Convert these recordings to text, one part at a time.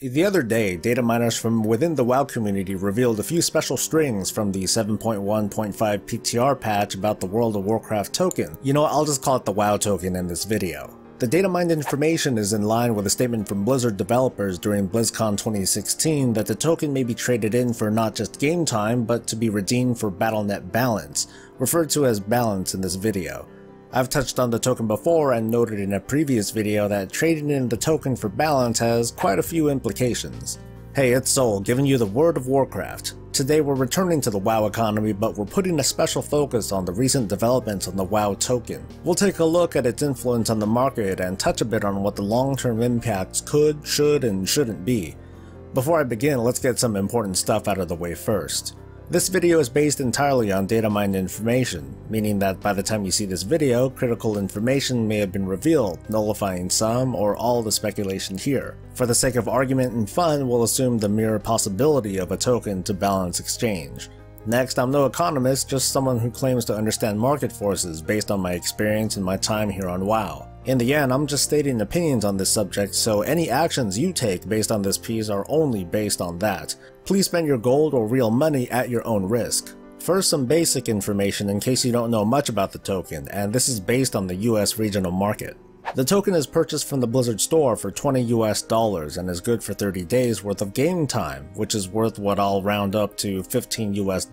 The other day, data miners from within the WoW community revealed a few special strings from the 7.1.5 PTR patch about the World of Warcraft token. You know what, I'll just call it the WoW token in this video. The data mined information is in line with a statement from Blizzard developers during BlizzCon 2016 that the token may be traded in for not just game time, but to be redeemed for BattleNet balance, referred to as balance in this video. I've touched on the token before and noted in a previous video that trading in the token for balance has quite a few implications. Hey, it's Soul, giving you the World of Warcraft. Today we're returning to the WoW economy, but we're putting a special focus on the recent developments on the WoW token. We'll take a look at its influence on the market and touch a bit on what the long-term impacts could, should, and shouldn't be. Before I begin, let's get some important stuff out of the way first. This video is based entirely on data mined information, meaning that by the time you see this video, critical information may have been revealed, nullifying some or all the speculation here. For the sake of argument and fun, we'll assume the mere possibility of a token to balance exchange. Next, I'm no economist, just someone who claims to understand market forces based on my experience and my time here on WoW. In the end, I'm just stating opinions on this subject, so any actions you take based on this piece are only based on that. Please spend your gold or real money at your own risk. First, some basic information in case you don't know much about the token, and this is based on the US regional market. The token is purchased from the Blizzard store for $20 US and is good for 30 days worth of game time, which is worth what I'll round up to $15 US.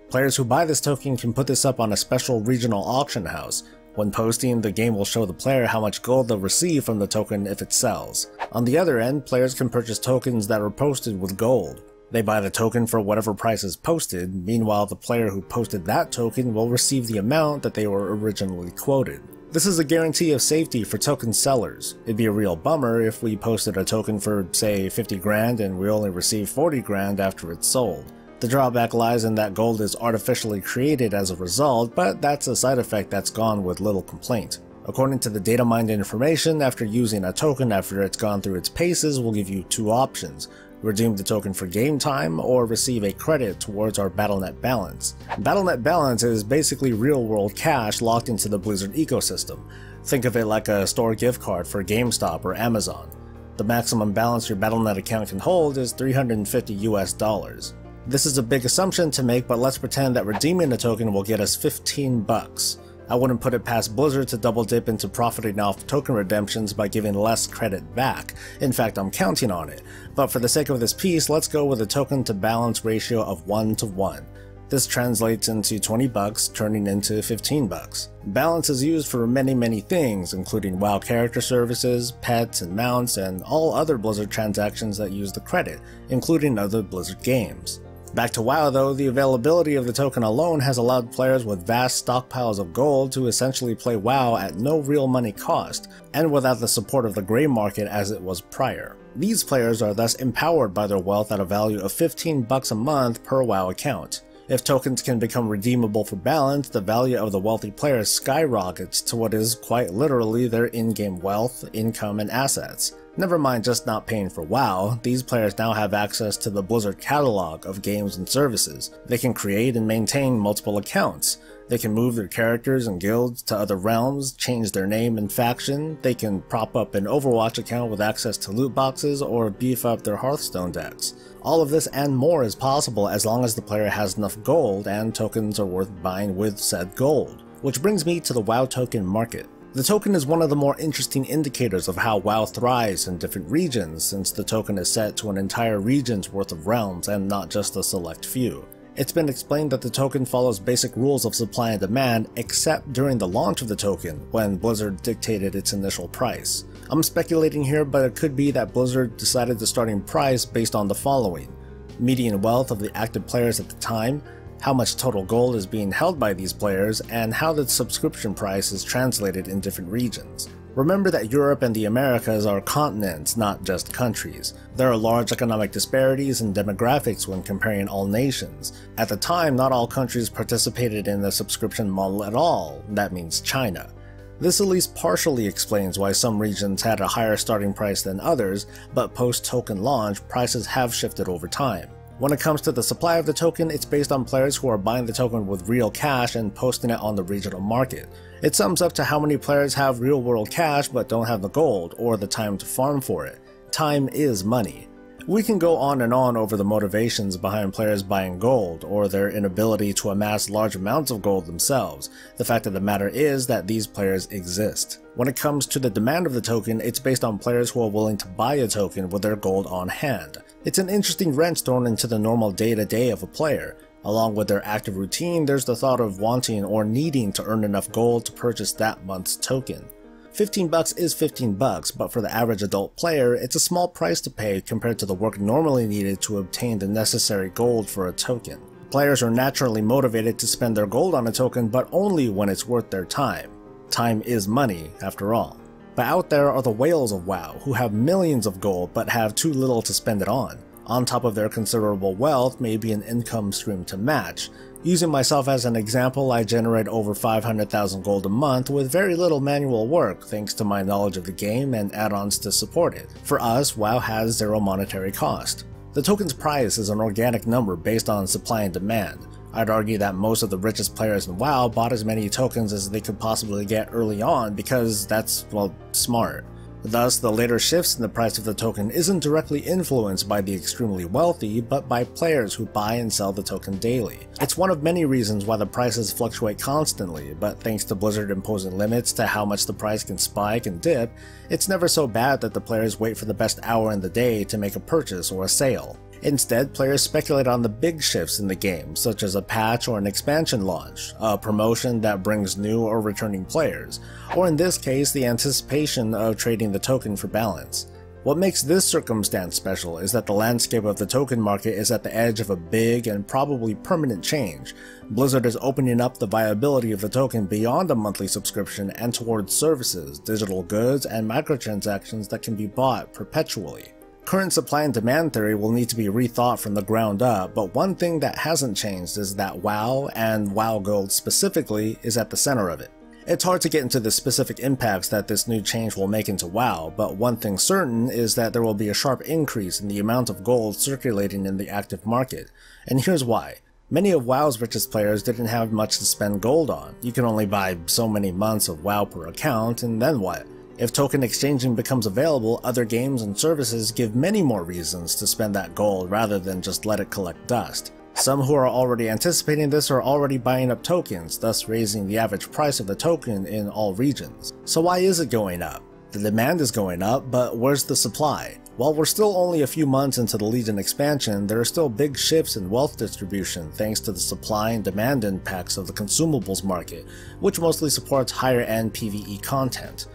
Players who buy this token can put this up on a special regional auction house. When posting, the game will show the player how much gold they'll receive from the token if it sells. On the other end, players can purchase tokens that are posted with gold. They buy the token for whatever price is posted, meanwhile the player who posted that token will receive the amount that they were originally quoted. This is a guarantee of safety for token sellers. It'd be a real bummer if we posted a token for, say, 50 grand and we only receive 40 grand after it's sold. The drawback lies in that gold is artificially created as a result, but that's a side effect that's gone with little complaint. According to the data mined information, after using a token after it's gone through its paces, we'll give you two options. Redeem the token for game time, or receive a credit towards our BattleNet balance. BattleNet balance is basically real-world cash locked into the Blizzard ecosystem. Think of it like a store gift card for GameStop or Amazon. The maximum balance your BattleNet account can hold is $350 US. This is a big assumption to make, but let's pretend that redeeming the token will get us 15 bucks. I wouldn't put it past Blizzard to double dip into profiting off token redemptions by giving less credit back. In fact, I'm counting on it. But for the sake of this piece, let's go with a token to balance ratio of 1:1. This translates into 20 bucks turning into 15 bucks. Balance is used for many things, including WoW character services, pets and mounts, and all other Blizzard transactions that use the credit, including other Blizzard games. Back to WoW though, the availability of the token alone has allowed players with vast stockpiles of gold to essentially play WoW at no real money cost, and without the support of the grey market as it was prior. These players are thus empowered by their wealth at a value of 15 bucks a month per WoW account. If tokens can become redeemable for balance, the value of the wealthy players skyrockets to what is quite literally their in-game wealth, income, and assets. Never mind just not paying for WoW, these players now have access to the Blizzard catalog of games and services. They can create and maintain multiple accounts. They can move their characters and guilds to other realms, change their name and faction. They can prop up an Overwatch account with access to loot boxes, or beef up their Hearthstone decks. All of this and more is possible as long as the player has enough gold and tokens are worth buying with said gold. Which brings me to the WoW token market. The token is one of the more interesting indicators of how WoW thrives in different regions, since the token is set to an entire region's worth of realms and not just a select few. It's been explained that the token follows basic rules of supply and demand, except during the launch of the token, when Blizzard dictated its initial price. I'm speculating here, but it could be that Blizzard decided the starting price based on the following: median wealth of the active players at the time, how much total gold is being held by these players, and how the subscription price is translated in different regions. Remember that Europe and the Americas are continents, not just countries. There are large economic disparities in demographics when comparing all nations. At the time, not all countries participated in the subscription model at all. That means China. This at least partially explains why some regions had a higher starting price than others, but post-token launch, prices have shifted over time. When it comes to the supply of the token, it's based on players who are buying the token with real cash and posting it on the regional market. It sums up to how many players have real-world cash but don't have the gold or the time to farm for it. Time is money. We can go on and on over the motivations behind players buying gold, or their inability to amass large amounts of gold themselves. The fact of the matter is that these players exist. When it comes to the demand of the token, it's based on players who are willing to buy a token with their gold on hand. It's an interesting wrench thrown into the normal day-to-day of a player. Along with their active routine, there's the thought of wanting or needing to earn enough gold to purchase that month's token. $15 is $15, but for the average adult player, it's a small price to pay compared to the work normally needed to obtain the necessary gold for a token. Players are naturally motivated to spend their gold on a token, but only when it's worth their time. Time is money, after all. But out there are the whales of WoW, who have millions of gold but have too little to spend it on. On top of their considerable wealth may be an income stream to match. Using myself as an example, I generate over 500,000 gold a month with very little manual work thanks to my knowledge of the game and add-ons to support it. For us, WoW has zero monetary cost. The token's price is an organic number based on supply and demand. I'd argue that most of the richest players in WoW bought as many tokens as they could possibly get early on because that's, well, smart. Thus, the later shifts in the price of the token isn't directly influenced by the extremely wealthy, but by players who buy and sell the token daily. It's one of many reasons why the prices fluctuate constantly, but thanks to Blizzard imposing limits to how much the price can spike and dip, it's never so bad that the players wait for the best hour in the day to make a purchase or a sale. Instead, players speculate on the big shifts in the game, such as a patch or an expansion launch, a promotion that brings new or returning players, or in this case, the anticipation of trading the token for balance. What makes this circumstance special is that the landscape of the token market is at the edge of a big and probably permanent change. Blizzard is opening up the viability of the token beyond a monthly subscription and towards services, digital goods, and microtransactions that can be bought perpetually. Current supply and demand theory will need to be rethought from the ground up, but one thing that hasn't changed is that WoW, and WoW Gold specifically, is at the center of it. It's hard to get into the specific impacts that this new change will make into WoW, but one thing certain is that there will be a sharp increase in the amount of gold circulating in the active market, and here's why. Many of WoW's richest players didn't have much to spend gold on. You can only buy so many months of WoW per account, and then what? If token exchanging becomes available, other games and services give many more reasons to spend that gold rather than just let it collect dust. Some who are already anticipating this are already buying up tokens, thus raising the average price of the token in all regions. So why is it going up? The demand is going up, but where's the supply? While we're still only a few months into the Legion expansion, there are still big shifts in wealth distribution thanks to the supply and demand impacts of the consumables market, which mostly supports higher-end PvE content.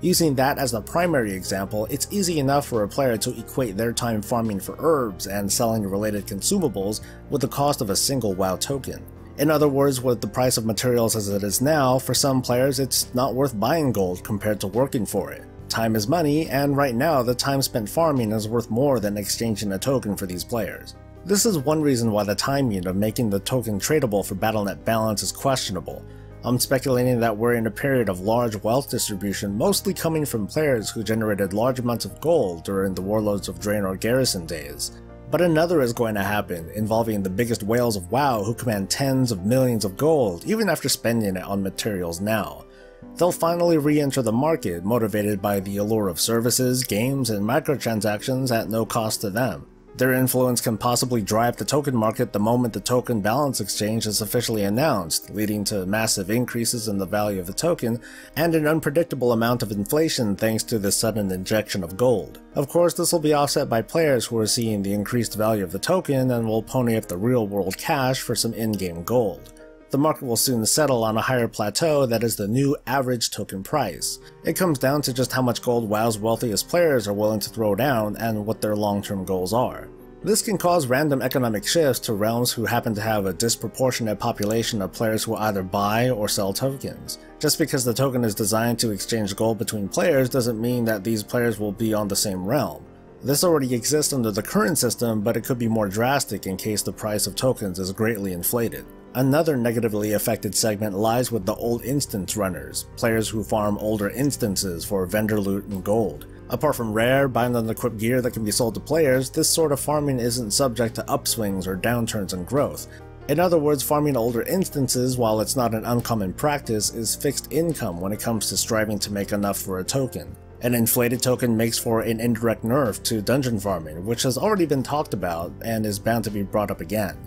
Using that as the primary example, it's easy enough for a player to equate their time farming for herbs and selling related consumables with the cost of a single WoW token. In other words, with the price of materials as it is now, for some players it's not worth buying gold compared to working for it. Time is money, and right now the time spent farming is worth more than exchanging a token for these players. This is one reason why the timing of making the token tradable for Battle.net balance is questionable. I'm speculating that we're in a period of large wealth distribution, mostly coming from players who generated large amounts of gold during the Warlords of Draenor Garrison days. But another is going to happen, involving the biggest whales of WoW who command tens of millions of gold, even after spending it on materials now. They'll finally re-enter the market, motivated by the allure of services, games, and microtransactions at no cost to them. Their influence can possibly drive the token market the moment the token balance exchange is officially announced, leading to massive increases in the value of the token and an unpredictable amount of inflation thanks to the sudden injection of gold. Of course, this will be offset by players who are seeing the increased value of the token and will pony up the real-world cash for some in-game gold. The market will soon settle on a higher plateau that is the new average token price. It comes down to just how much gold WoW's wealthiest players are willing to throw down and what their long-term goals are. This can cause random economic shifts to realms who happen to have a disproportionate population of players who either buy or sell tokens. Just because the token is designed to exchange gold between players doesn't mean that these players will be on the same realm. This already exists under the current system, but it could be more drastic in case the price of tokens is greatly inflated. Another negatively affected segment lies with the old instance runners, players who farm older instances for vendor loot and gold. Apart from rare, bind and equipped gear that can be sold to players, this sort of farming isn't subject to upswings or downturns in growth. In other words, farming older instances, while it's not an uncommon practice, is fixed income when it comes to striving to make enough for a token. An inflated token makes for an indirect nerf to dungeon farming, which has already been talked about and is bound to be brought up again.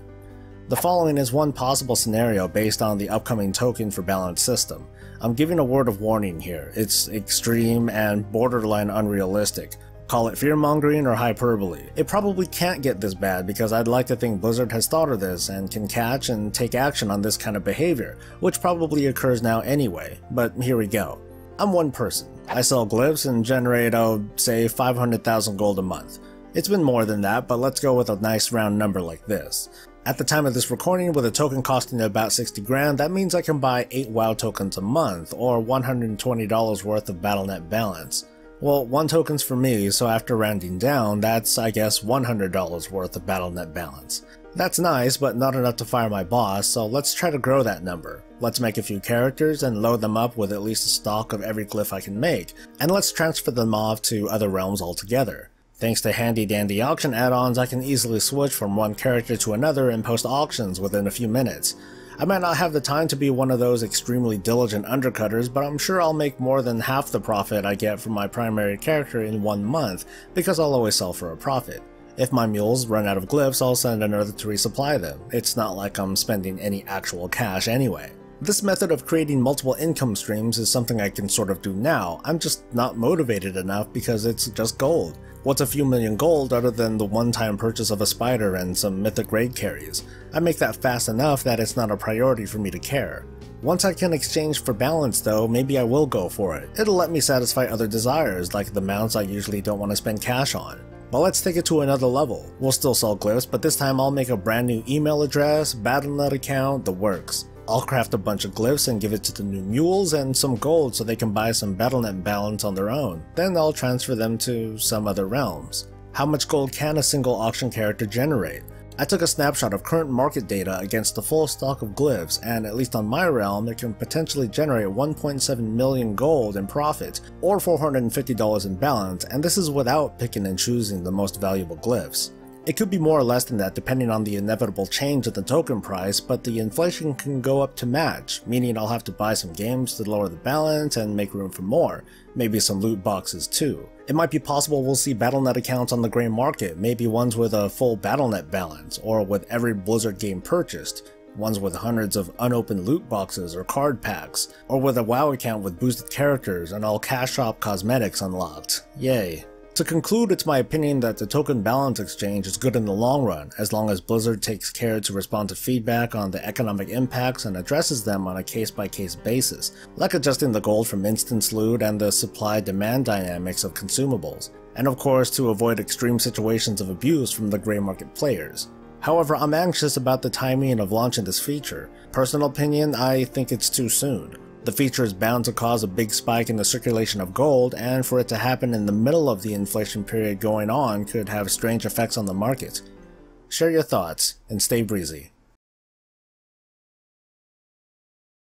The following is one possible scenario based on the upcoming token for balance system. I'm giving a word of warning here. It's extreme and borderline unrealistic. Call it fear-mongering or hyperbole. It probably can't get this bad because I'd like to think Blizzard has thought of this and can catch and take action on this kind of behavior, which probably occurs now anyway, but here we go. I'm one person. I sell glyphs and generate, say 500,000 gold a month. It's been more than that, but let's go with a nice round number like this. At the time of this recording, with a token costing about 60 grand, that means I can buy 8 WoW tokens a month, or $120 worth of Battle.net balance. Well, 1 token's for me, so after rounding down, that's, I guess, $100 worth of Battle.net balance. That's nice, but not enough to fire my boss, so let's try to grow that number. Let's make a few characters and load them up with at least a stock of every glyph I can make, and let's transfer them off to other realms altogether. Thanks to handy dandy auction add-ons, I can easily switch from one character to another and post auctions within a few minutes. I might not have the time to be one of those extremely diligent undercutters, but I'm sure I'll make more than half the profit I get from my primary character in 1 month, because I'll always sell for a profit. If my mules run out of glyphs, I'll send another to resupply them. It's not like I'm spending any actual cash anyway. This method of creating multiple income streams is something I can sort of do now. I'm just not motivated enough because it's just gold. What's a few million gold other than the one-time purchase of a spider and some mythic raid carries? I make that fast enough that it's not a priority for me to care. Once I can exchange for balance though, maybe I will go for it. It'll let me satisfy other desires, like the mounts I usually don't want to spend cash on. But let's take it to another level. We'll still sell glyphs, but this time I'll make a brand new email address, Battle.net account, the works. I'll craft a bunch of glyphs and give it to the new mules and some gold so they can buy some Battle.net balance on their own. Then I'll transfer them to some other realms. How much gold can a single auction character generate? I took a snapshot of current market data against the full stock of glyphs, and at least on my realm, it can potentially generate 1.7 million gold in profit, or $450 in balance, and this is without picking and choosing the most valuable glyphs. It could be more or less than that depending on the inevitable change in the token price, but the inflation can go up to match, meaning I'll have to buy some games to lower the balance and make room for more, maybe some loot boxes too. It might be possible we'll see Battle.net accounts on the grey market, maybe ones with a full Battle.net balance, or with every Blizzard game purchased, ones with hundreds of unopened loot boxes or card packs, or with a WoW account with boosted characters and all cash shop cosmetics unlocked. Yay. To conclude, it's my opinion that the token balance exchange is good in the long run, as long as Blizzard takes care to respond to feedback on the economic impacts and addresses them on a case-by-case basis, like adjusting the gold from instance loot and the supply-demand dynamics of consumables, and of course to avoid extreme situations of abuse from the grey market players. However, I'm anxious about the timing of launching this feature. Personal opinion, I think it's too soon. The feature is bound to cause a big spike in the circulation of gold, and for it to happen in the middle of the inflation period going on could have strange effects on the market. Share your thoughts, and stay breezy.